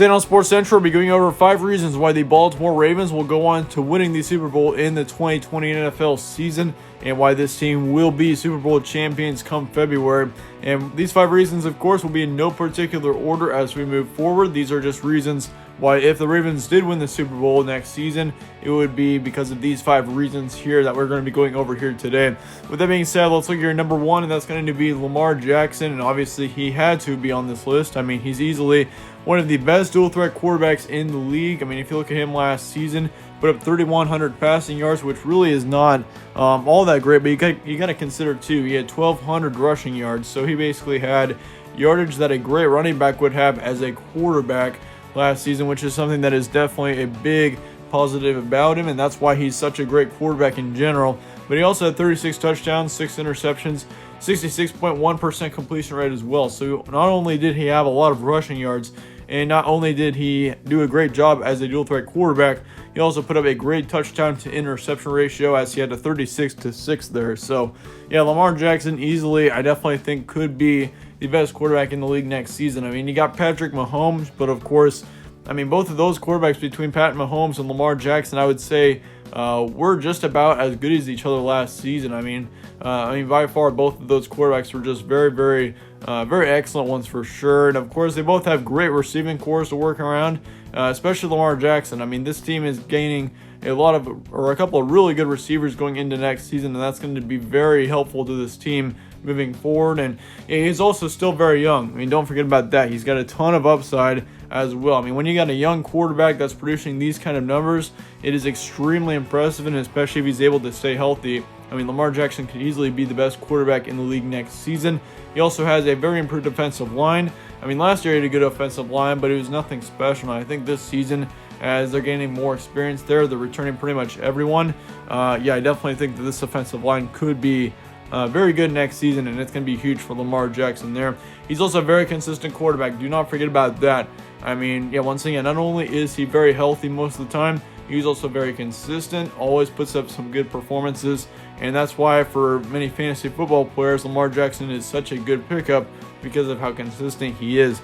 Today on Sports Central, we'll be going over 5 reasons why the Baltimore Ravens will go on to winning the Super Bowl in the 2020 NFL season, and why this team will be Super Bowl champions come February. And these 5 reasons, of course, will be in no particular order as we move forward. These are just reasons why, if the Ravens did win the Super Bowl next season, it would be because of these 5 reasons here that we're going to be going over here today. With that being said, let's look at your number 1, and that's going to be Lamar Jackson. And obviously, he had to be on this list. I mean, he's easily one of the best dual-threat quarterbacks in the league. I mean, if you look at him last season, put up 3,100 passing yards, which really is not all that great. But you got to consider too, he had 1,200 rushing yards, so he basically had yardage that a great running back would have as a quarterback last season, which is something that is definitely a big positive about him, and that's why he's such a great quarterback in general. But he also had 36 touchdowns, 6 interceptions, 66.1% completion rate as well. So not only did he have a lot of rushing yards, and not only did he do a great job as a dual threat quarterback, he also put up a great touchdown to interception ratio, as he had a 36-6 there. So yeah, Lamar Jackson easily, I definitely think, could be the best quarterback in the league next season. I mean, you got Patrick Mahomes, but of course, I mean, both of those quarterbacks between Pat Mahomes and Lamar Jackson, I would say, were just about as good as each other last season. I mean, by far, both of those quarterbacks were just very excellent ones for sure. And of course, they both have great receiving cores to work around, especially Lamar Jackson. I mean, this team is gaining a couple of really good receivers going into next season, and that's going to be very helpful to this team moving forward. And he's also still very young. I mean, don't forget about that. He's got a ton of upside as well. I mean, when you got a young quarterback that's producing these kind of numbers, it is extremely impressive, and especially if he's able to stay healthy. I mean, Lamar Jackson could easily be the best quarterback in the league next season. He also has a very improved offensive line. I mean, last year he had a good offensive line, but it was nothing special. And I think this season, as they're gaining more experience there, they're returning pretty much everyone. I definitely think that this offensive line could be very good next season, and it's going to be huge for Lamar Jackson there. He's also a very consistent quarterback. Do not forget about that. I mean, once again, not only is he very healthy most of the time, he's also very consistent, always puts up some good performances, and that's why for many fantasy football players, Lamar Jackson is such a good pickup because of how consistent he is.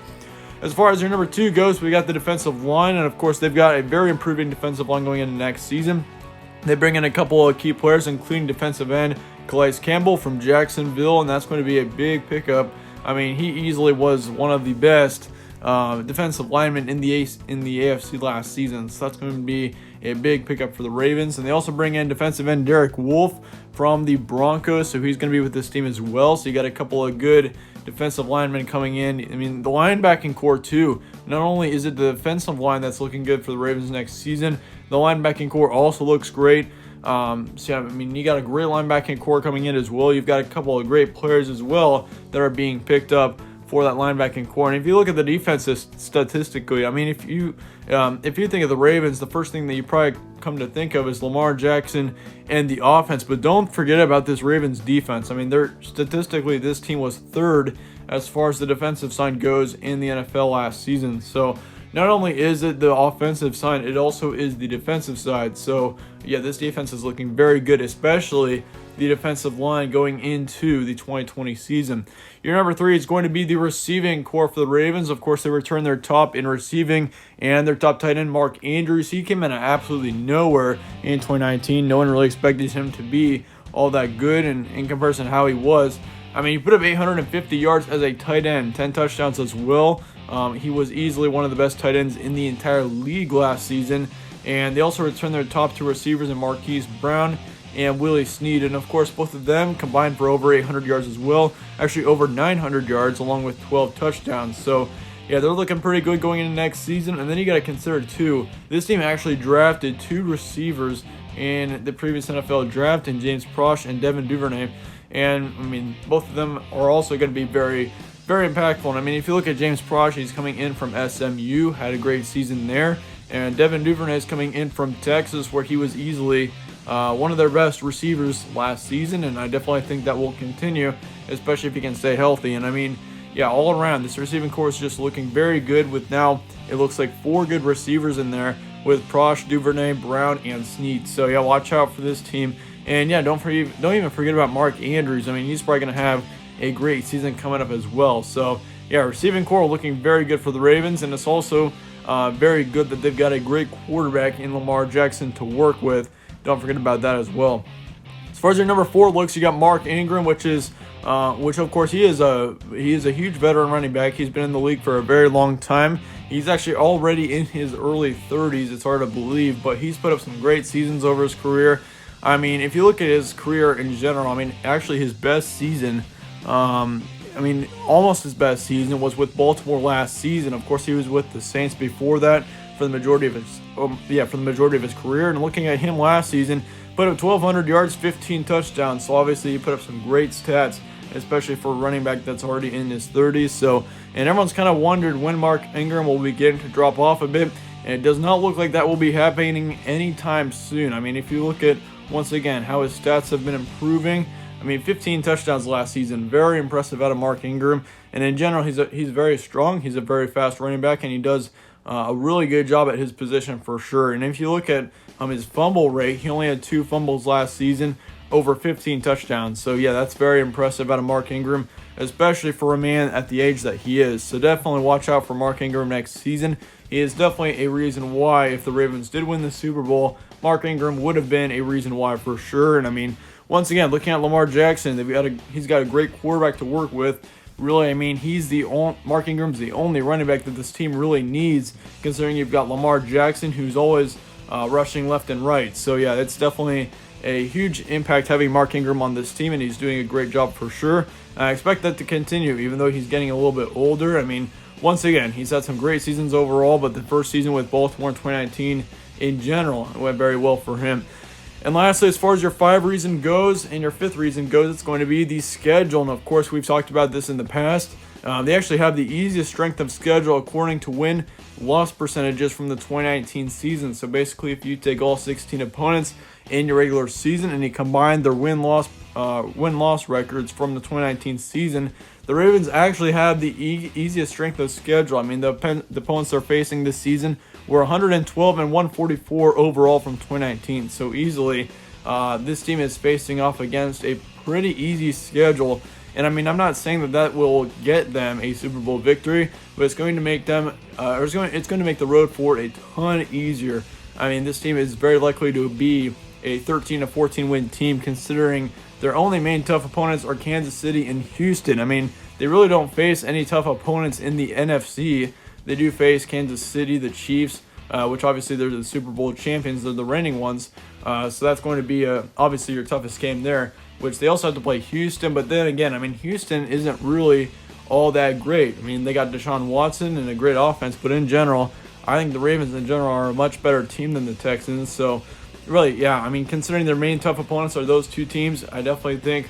As far as your number 2 goes, we got the defensive line, and of course, they've got a very improving defensive line going into next season. They bring in a couple of key players, including defensive end Calais Campbell from Jacksonville, and that's going to be a big pickup. I mean, he easily was one of the best defensive linemen in the AFC last season, so that's going to be a big pickup for the Ravens. And they also bring in defensive end Derek Wolfe from the Broncos, so he's going to be with this team as well. So you got a couple of good defensive linemen coming in. I mean, the linebacking core too. Not only is it the defensive line that's looking good for the Ravens next season, the linebacking core also looks great. I mean, you got a great linebacking core coming in as well. You've got a couple of great players as well that are being picked up for that linebacking core. And if you look at the defenses statistically, I mean, if you think of the Ravens, the first thing that you probably come to think of is Lamar Jackson and the offense. But don't forget about this Ravens defense. I mean, statistically, this team was 3rd as far as the defensive side goes in the NFL last season. So not only is it the offensive side, it also is the defensive side. So yeah, this defense is looking very good, especially the defensive line going into the 2020 season. Your number 3 is going to be the receiving core for the Ravens. Of course, they return their top in receiving and their top tight end, Mark Andrews. He came in at absolutely nowhere in 2019. No one really expected him to be all that good, and in comparison to how he was. I mean, he put up 850 yards as a tight end, 10 touchdowns as well. He was easily one of the best tight ends in the entire league last season. And they also returned their top 2 receivers in Marquise Brown and Willie Snead. And of course, both of them combined for over 800 yards as well. Actually, over 900 yards along with 12 touchdowns. So yeah, they're looking pretty good going into next season. And then you got to consider too, this team actually drafted 2 receivers in the previous NFL draft, in James Proche and Devin Duvernay. And I mean, both of them are also going to be very impactful. And I mean, if you look at James Proche, he's coming in from SMU, had a great season there. And Devin Duvernay is coming in from Texas, where he was easily one of their best receivers last season. And I definitely think that will continue, especially if he can stay healthy. And I mean, yeah, all around, this receiving core is just looking very good, with now it looks like 4 good receivers in there with Proche, Duvernay, Brown, and Snead. So yeah, watch out for this team. And yeah, don't even forget about Mark Andrews. I mean, he's probably going to have a great season coming up as well. So yeah, receiving core looking very good for the Ravens, and it's also very good that they've got a great quarterback in Lamar Jackson to work with. Don't forget about that as well. As far as your number 4 looks, you got Mark Ingram, which of course he is a huge veteran running back. He's been in the league for a very long time. He's actually already in his early 30s. It's hard to believe, but he's put up some great seasons over his career. I mean, if you look at his career in general, I mean, actually his best season, almost his best season was with Baltimore last season. Of course, he was with the Saints before that for the majority of his career. And looking at him last season, put up 1,200 yards, 15 touchdowns. So obviously he put up some great stats, especially for a running back that's already in his 30s. So, and everyone's kind of wondered when Mark Ingram will begin to drop off a bit, and it does not look like that will be happening anytime soon. I mean, if you look at, once again, how his stats have been improving, I mean, 15 touchdowns last season, very impressive out of Mark Ingram. And in general, he's very strong. He's a very fast running back, and he does a really good job at his position for sure. And if you look at his fumble rate, he only had 2 fumbles last season, over 15 touchdowns. So yeah, that's very impressive out of Mark Ingram, especially for a man at the age that he is. So definitely watch out for Mark Ingram next season. He is definitely a reason why, if the Ravens did win the Super Bowl, Mark Ingram would have been a reason why for sure. And I mean, once again, looking at Lamar Jackson, he's got a great quarterback to work with. Really, I mean, Mark Ingram's the only running back that this team really needs, considering you've got Lamar Jackson, who's always rushing left and right. So yeah, it's definitely a huge impact having Mark Ingram on this team, and he's doing a great job for sure. I expect that to continue, even though he's getting a little bit older. I mean, once again, he's had some great seasons overall, but the first season with Baltimore in 2019 in general went very well for him. And lastly, as far as your 5 reason goes and your 5th reason goes, it's going to be the schedule. And of course, we've talked about this in the past. They actually have the easiest strength of schedule according to win-loss percentages from the 2019 season. So basically, if you take all 16 opponents in your regular season and you combine their win-loss records from the 2019 season, the Ravens actually have the easiest strength of schedule. I mean, the opponents they're facing this season were 112 and 144 overall from 2019. So easily, this team is facing off against a pretty easy schedule. And I mean, I'm not saying that will get them a Super Bowl victory, but it's going to make them, it's going to make the road forward a ton easier. I mean, this team is very likely to be a 13 to 14 win team, considering their only main tough opponents are Kansas City and Houston. I mean, they really don't face any tough opponents in the NFC. They do face Kansas City, the Chiefs, which obviously they're the Super Bowl champions. They're the reigning ones. So that's going to be obviously your toughest game there, which they also have to play Houston. But then again, I mean, Houston isn't really all that great. I mean, they got Deshaun Watson and a great offense, but in general, I think the Ravens in general are a much better team than the Texans. So really, yeah, I mean, considering their main tough opponents are those two teams, I definitely think,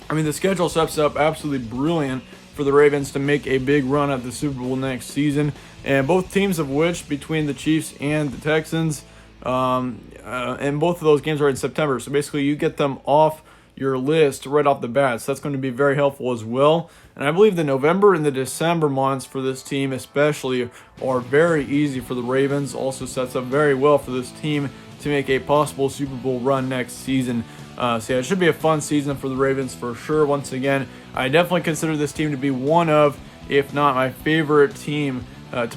I mean, the schedule sets up absolutely brilliant for the Ravens to make a big run at the Super Bowl next season. And both teams of which, between the Chiefs and the Texans, and both of those games are in September. So basically, you get them off your list right off the bat. So that's going to be very helpful as well. And I believe the November and the December months for this team especially are very easy for the Ravens. Also sets up very well for this team to make a possible Super Bowl run next season. So yeah, it should be a fun season for the Ravens for sure. Once again, I definitely consider this team to be one of, if not my favorite team to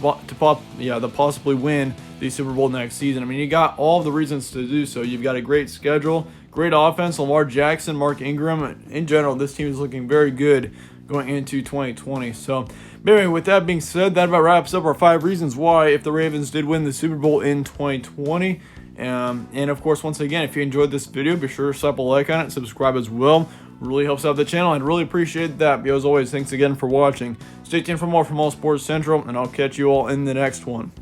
possibly win the Super Bowl next season. I mean, you got all the reasons to do so. You've got a great schedule, great offense, Lamar Jackson, Mark Ingram. In general, this team is looking very good going into 2020. So anyway, with that being said, that about wraps up our 5 reasons why if the Ravens did win the Super Bowl in 2020. And of course, once again, if you enjoyed this video, be sure to slap a like on it, subscribe as well. Really helps out the channel. I'd really appreciate that. But as always, thanks again for watching. Stay tuned for more from All Sports Central, and I'll catch you all in the next one.